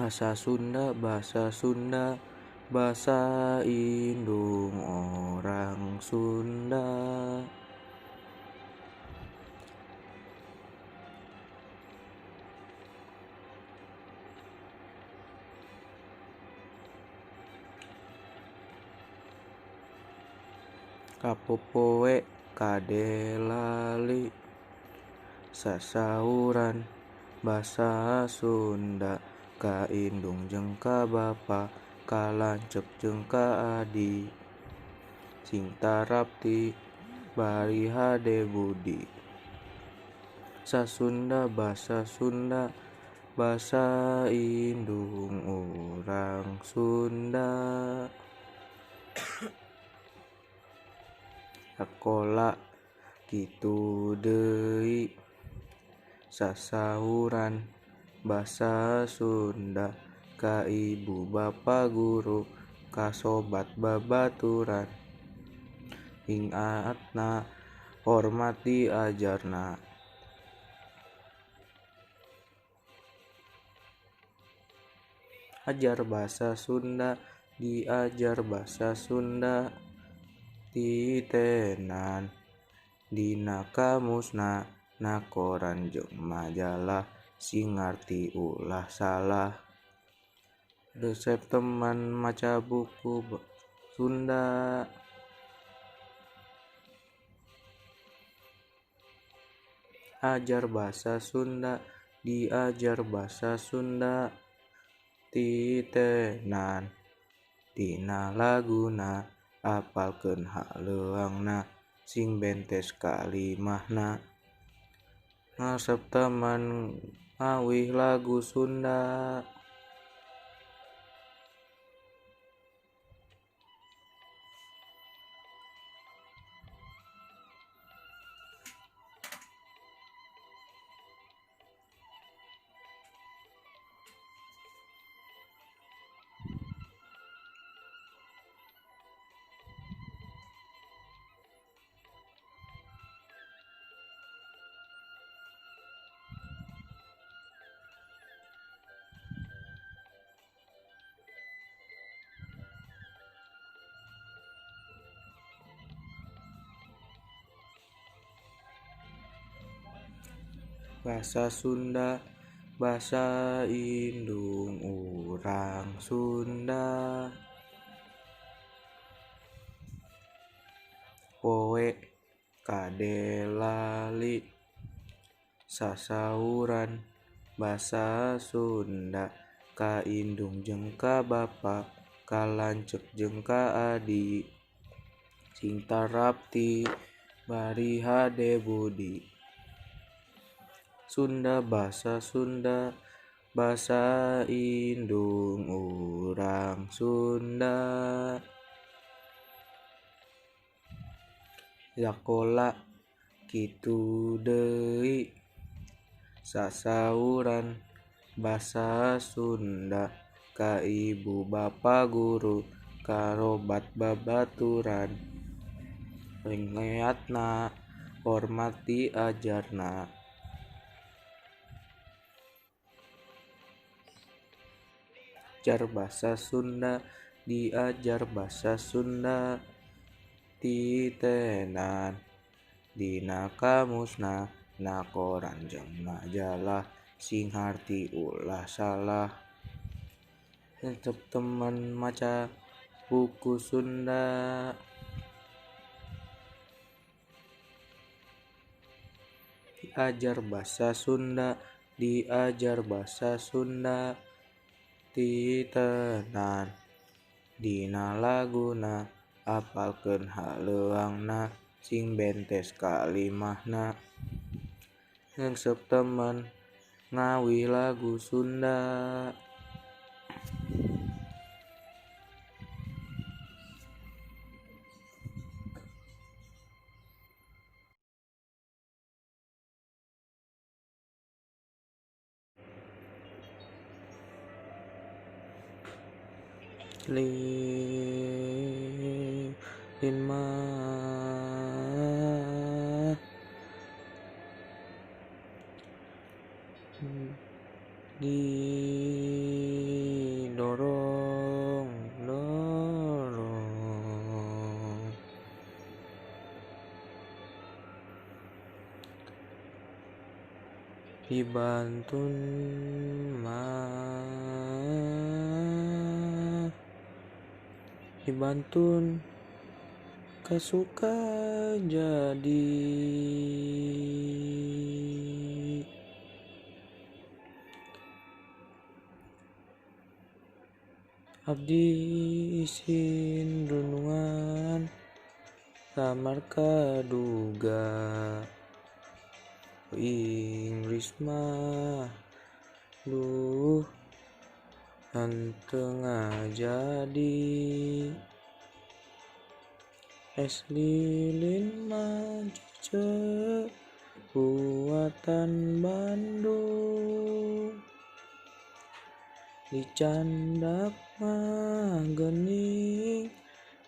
Bahasa Sunda, bahasa Sunda, bahasa indung orang Sunda. Kapopoe kadelali sasauran bahasa Sunda kaindung jeung ka bapa kalancep jeung ka adi sing tarapti bari hade budi. Sasunda bahasa Sunda bahasa indung orang Sunda. Sakola kitu deui sasauran bahasa Sunda ka ibu bapa guru ka sobat babaturan ingatna hormat diajarna. Ajar bahasa Sunda diajar bahasa Sunda titenan dina kamusna na koran jeung majalah sing ngarti ulah salah. Resep teman maca buku Sunda. Ajar bahasa Sunda diajar bahasa Sunda titenan dina laguna apalkeun haleuangna sing bentes kalimahna. Resep teman ngawih lagu Sunda. Bahasa Sunda bahasa indung urang Sunda. Poe kadelali sasauran bahasa Sunda kaindung jeung ka bapa kalancep jeung ka adi sing tarapti bari hade budi. Sunda bahasa Sunda bahasa indung urang Sunda. Sakola kitu deui sasauran bahasa Sunda ka ibu bapa guru ka sobat babaturan ingatna hormat diajarna. Ajar bahasa Sunda diajar bahasa Sunda titenan dina kamusna na koran jeung majalah sing ngarti ulah salah. Resep teman maca buku Sunda. Ajar bahasa Sunda diajar bahasa Sunda titenan dina laguna apalkeun haleuangna sing bentes kalimahna. Resep teman ngawih lagu Sunda. Lin mah di Ibantun kasuka jadi abdi isin renungan kamar kaduga Inggris mah duh henteu ngajadi es lilin mah cece buatan Bandung dicandak mah geuning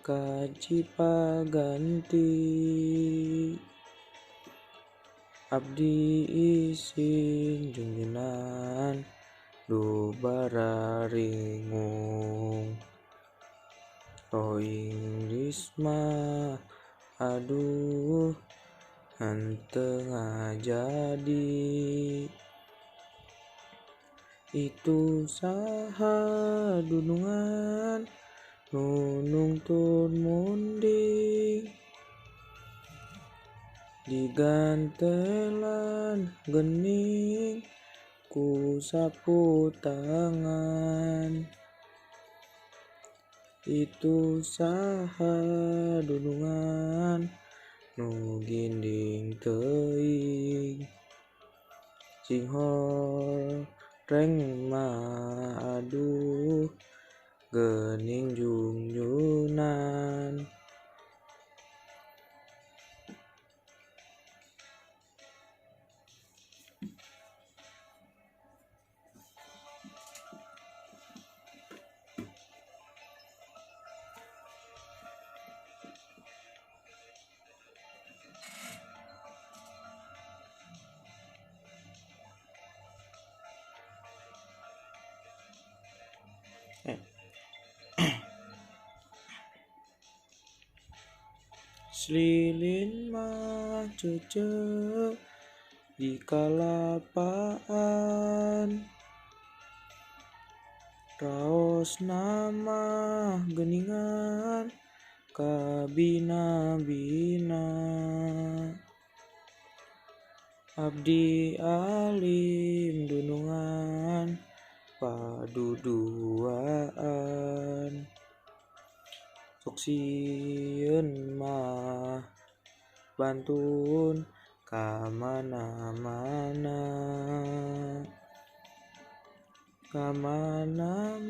ka Cipaganti abdi isin junjunan duh bararingung Inggris mah aduh henteu ngajadi itu saha dunungan nu nungtun munding digantelan geuning ku sapu tangan itu saha dunungan nu ginding teuing sing horeng mah aduh geuning junjunan Lilin mah cece di kalapaan raos nama geuningan ka bina-bina abdi alim dunungan paduduaan sok sieun mah bantun ka mana-mana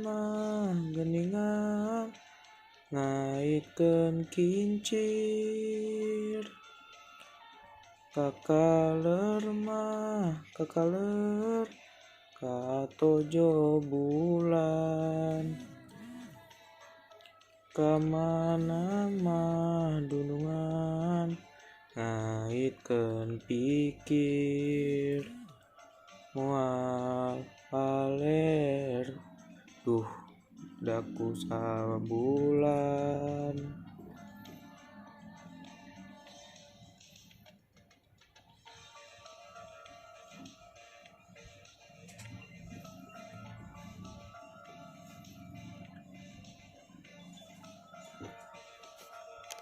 mah geuningan ngaitkeun kincir kakaler katojo bulan kamana mah dunungan ngaitkeun pikir moal paler duh daku sabulan